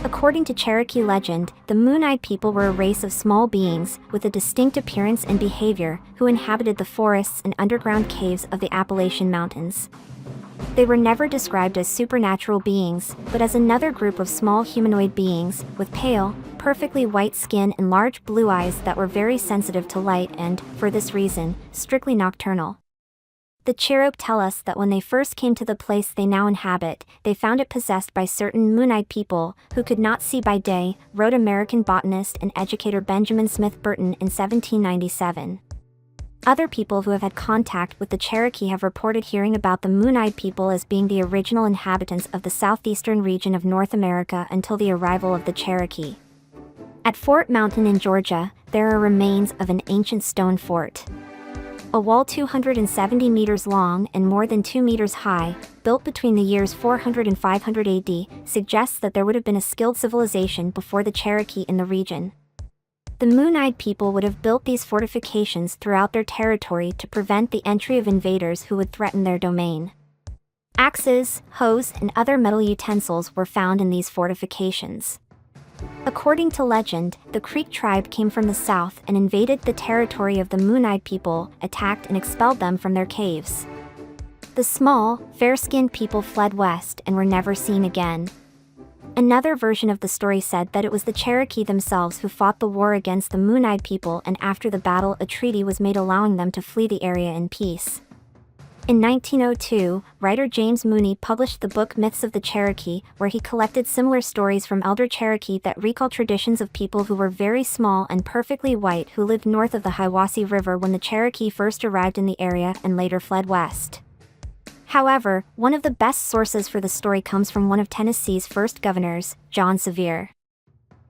According to Cherokee legend, the Moon-Eyed People were a race of small beings with a distinct appearance and behavior who inhabited the forests and underground caves of the Appalachian Mountains. They were never described as supernatural beings, but as another group of small humanoid beings with pale, perfectly white skin and large blue eyes that were very sensitive to light and, for this reason, strictly nocturnal. The Cherokee tell us that when they first came to the place they now inhabit, they found it possessed by certain moon-eyed people who could not see by day, wrote American botanist and educator Benjamin Smith Burton in 1797. Other people who have had contact with the Cherokee have reported hearing about the Moon-Eyed People as being the original inhabitants of the southeastern region of North America until the arrival of the Cherokee. At Fort Mountain in Georgia, there are remains of an ancient stone fort. A wall 270 meters long and more than 2 meters high, built between the years 400 and 500 AD, suggests that there would have been a skilled civilization before the Cherokee in the region. The Moon-Eyed People would have built these fortifications throughout their territory to prevent the entry of invaders who would threaten their domain. Axes, hoes, and other metal utensils were found in these fortifications. According to legend, the Creek tribe came from the south and invaded the territory of the Moon-Eyed People, attacked and expelled them from their caves. The small, fair-skinned people fled west and were never seen again. Another version of the story said that it was the Cherokee themselves who fought the war against the Moon-Eyed People, and after the battle a treaty was made allowing them to flee the area in peace. In 1902, writer James Mooney published the book Myths of the Cherokee, where he collected similar stories from elder Cherokee that recall traditions of people who were very small and perfectly white who lived north of the Hiwassee River when the Cherokee first arrived in the area and later fled west. However, one of the best sources for the story comes from one of Tennessee's first governors, John Sevier.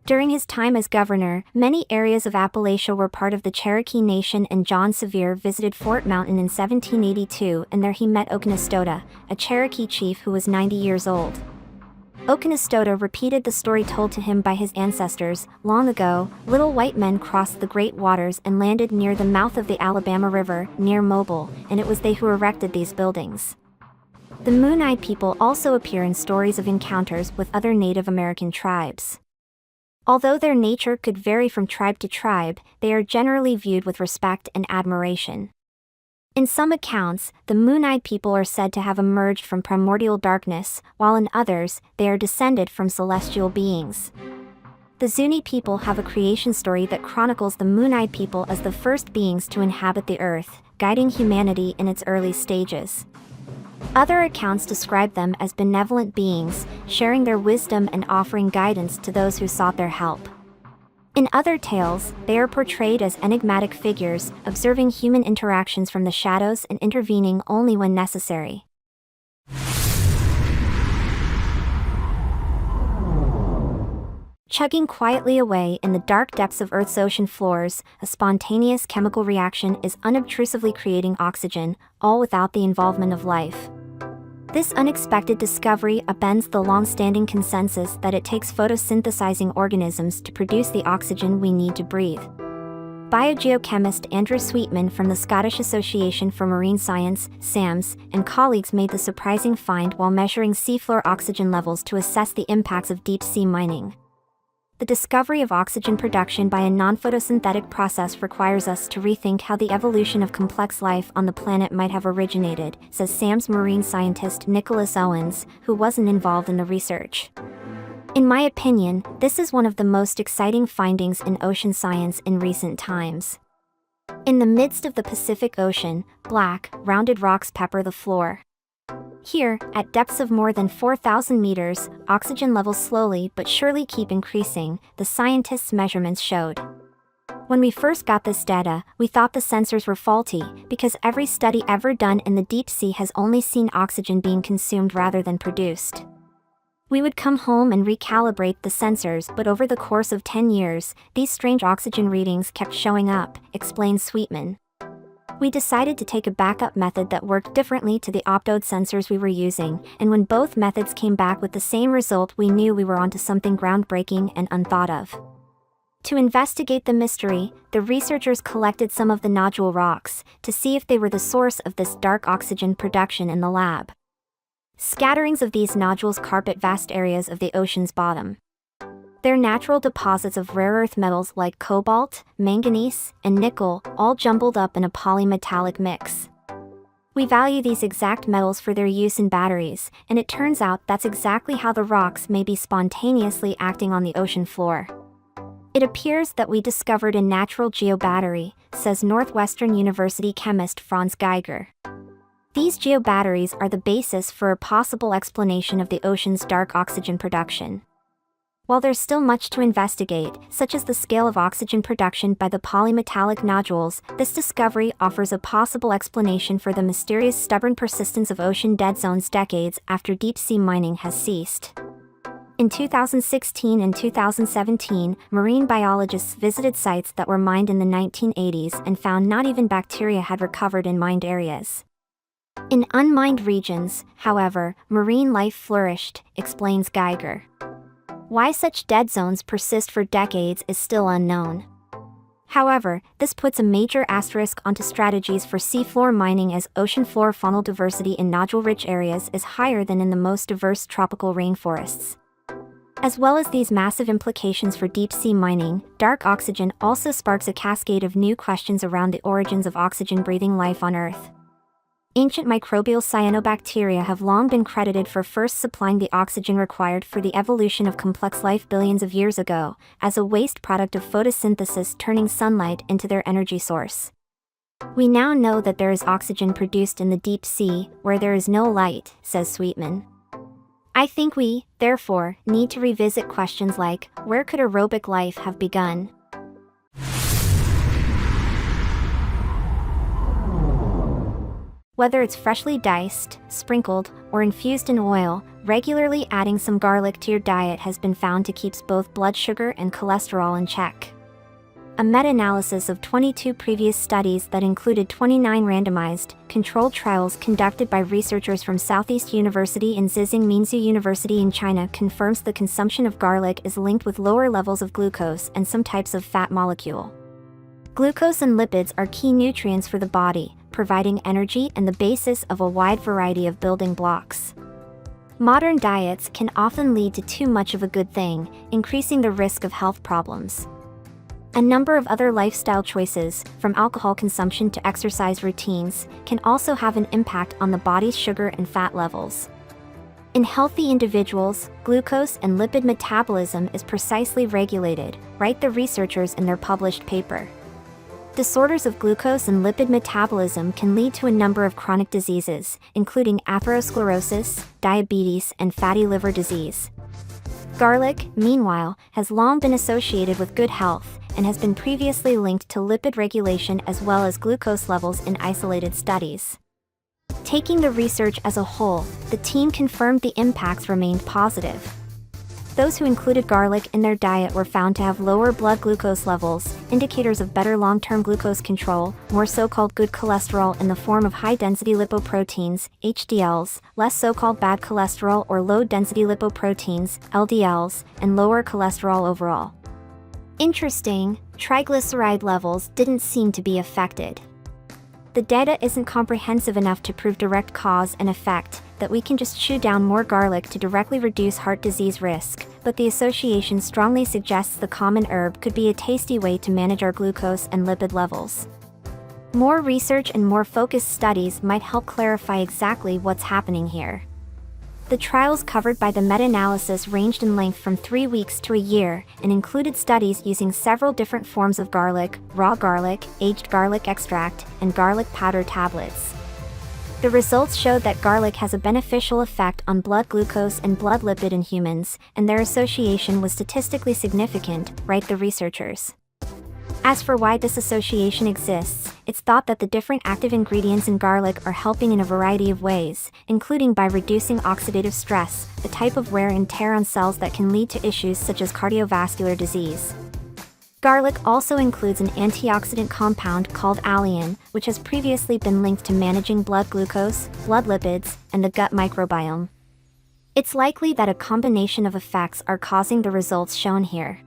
During his time as governor, many areas of Appalachia were part of the Cherokee Nation, and John Sevier visited Fort Mountain in 1782, and there he met Oconostota, a Cherokee chief who was 90 years old. Oconostota repeated the story told to him by his ancestors. Long ago, little white men crossed the great waters and landed near the mouth of the Alabama River, near Mobile, and it was they who erected these buildings. The Moon-Eyed People also appear in stories of encounters with other Native American tribes. Although their nature could vary from tribe to tribe, they are generally viewed with respect and admiration. In some accounts, the Moon-Eyed People are said to have emerged from primordial darkness, while in others, they are descended from celestial beings. The Zuni people have a creation story that chronicles the Moon-Eyed People as the first beings to inhabit the earth, guiding humanity in its early stages. Other accounts describe them as benevolent beings, sharing their wisdom and offering guidance to those who sought their help. In other tales, they are portrayed as enigmatic figures, observing human interactions from the shadows and intervening only when necessary. Chugging quietly away in the dark depths of Earth's ocean floors, a spontaneous chemical reaction is unobtrusively creating oxygen, all without the involvement of life. This unexpected discovery upends the long-standing consensus that it takes photosynthesizing organisms to produce the oxygen we need to breathe. Biogeochemist Andrew Sweetman from the Scottish Association for Marine Science, SAMS, and colleagues made the surprising find while measuring seafloor oxygen levels to assess the impacts of deep-sea mining. The discovery of oxygen production by a non-photosynthetic process requires us to rethink how the evolution of complex life on the planet might have originated, says SAMS marine scientist Nicholas Owens, who wasn't involved in the research. In my opinion, this is one of the most exciting findings in ocean science in recent times. In the midst of the Pacific Ocean, black, rounded rocks pepper the floor. Here, at depths of more than 4,000 meters, oxygen levels slowly but surely keep increasing, the scientists' measurements showed. When we first got this data, we thought the sensors were faulty, because every study ever done in the deep sea has only seen oxygen being consumed rather than produced. We would come home and recalibrate the sensors, but over the course of 10 years, these strange oxygen readings kept showing up, explains Sweetman. We decided to take a backup method that worked differently to the optode sensors we were using, and when both methods came back with the same result, we knew we were onto something groundbreaking and unthought of. To investigate the mystery, the researchers collected some of the nodule rocks to see if they were the source of this dark oxygen production in the lab. Scatterings of these nodules carpet vast areas of the ocean's bottom. They're natural deposits of rare earth metals like cobalt, manganese, and nickel, all jumbled up in a polymetallic mix. We value these exact metals for their use in batteries, and it turns out that's exactly how the rocks may be spontaneously acting on the ocean floor. It appears that we discovered a natural geobattery, says Northwestern University chemist Franz Geiger. These geobatteries are the basis for a possible explanation of the ocean's dark oxygen production. While there's still much to investigate, such as the scale of oxygen production by the polymetallic nodules, this discovery offers a possible explanation for the mysterious stubborn persistence of ocean dead zones decades after deep-sea mining has ceased. In 2016 and 2017, marine biologists visited sites that were mined in the 1980s and found not even bacteria had recovered in mined areas. In unmined regions, however, marine life flourished, explains Geiger. Why such dead zones persist for decades is still unknown. However, this puts a major asterisk onto strategies for seafloor mining, as ocean floor faunal diversity in nodule-rich areas is higher than in the most diverse tropical rainforests. As well as these massive implications for deep-sea mining, dark oxygen also sparks a cascade of new questions around the origins of oxygen-breathing life on Earth. Ancient microbial cyanobacteria have long been credited for first supplying the oxygen required for the evolution of complex life billions of years ago, as a waste product of photosynthesis turning sunlight into their energy source. We now know that there is oxygen produced in the deep sea, where there is no light, says Sweetman. I think we, therefore, need to revisit questions like, where could aerobic life have begun? Whether it's freshly diced, sprinkled, or infused in oil, regularly adding some garlic to your diet has been found to keep both blood sugar and cholesterol in check. A meta-analysis of 22 previous studies that included 29 randomized, controlled trials conducted by researchers from Southeast University and Zhejiang Minzu University in China confirms the consumption of garlic is linked with lower levels of glucose and some types of fat molecule. Glucose and lipids are key nutrients for the body, providing energy and the basis of a wide variety of building blocks. Modern diets can often lead to too much of a good thing, increasing the risk of health problems. A number of other lifestyle choices, from alcohol consumption to exercise routines, can also have an impact on the body's sugar and fat levels. In healthy individuals, glucose and lipid metabolism is precisely regulated, write the researchers in their published paper. Disorders of glucose and lipid metabolism can lead to a number of chronic diseases, including atherosclerosis, diabetes, and fatty liver disease. Garlic, meanwhile, has long been associated with good health, and has been previously linked to lipid regulation as well as glucose levels in isolated studies. Taking the research as a whole, the team confirmed the impacts remained positive. Those who included garlic in their diet were found to have lower blood glucose levels, indicators of better long-term glucose control, more so-called good cholesterol in the form of high-density lipoproteins, HDLs, less so-called bad cholesterol or low-density lipoproteins, LDLs, and lower cholesterol overall. Interesting, triglyceride levels didn't seem to be affected. The data isn't comprehensive enough to prove direct cause and effect, that we can just chew down more garlic to directly reduce heart disease risk, but the association strongly suggests the common herb could be a tasty way to manage our glucose and lipid levels. More research and more focused studies might help clarify exactly what's happening here. The trials covered by the meta-analysis ranged in length from 3 weeks to a year, and included studies using several different forms of garlic, raw garlic, aged garlic extract, and garlic powder tablets. The results showed that garlic has a beneficial effect on blood glucose and blood lipid in humans, and their association was statistically significant, write the researchers. As for why this association exists, it's thought that the different active ingredients in garlic are helping in a variety of ways, including by reducing oxidative stress, a type of wear and tear on cells that can lead to issues such as cardiovascular disease. Garlic also includes an antioxidant compound called alliin, which has previously been linked to managing blood glucose, blood lipids, and the gut microbiome. It's likely that a combination of effects are causing the results shown here.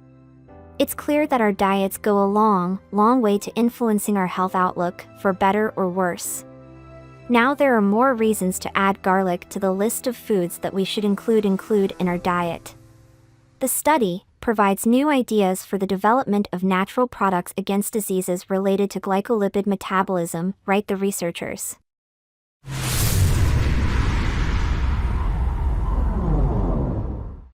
It's clear that our diets go a long way to influencing our health outlook, for better or worse. Now there are more reasons to add garlic to the list of foods that we should include in our diet. The study, provides new ideas for the development of natural products against diseases related to glycolipid metabolism, write the researchers.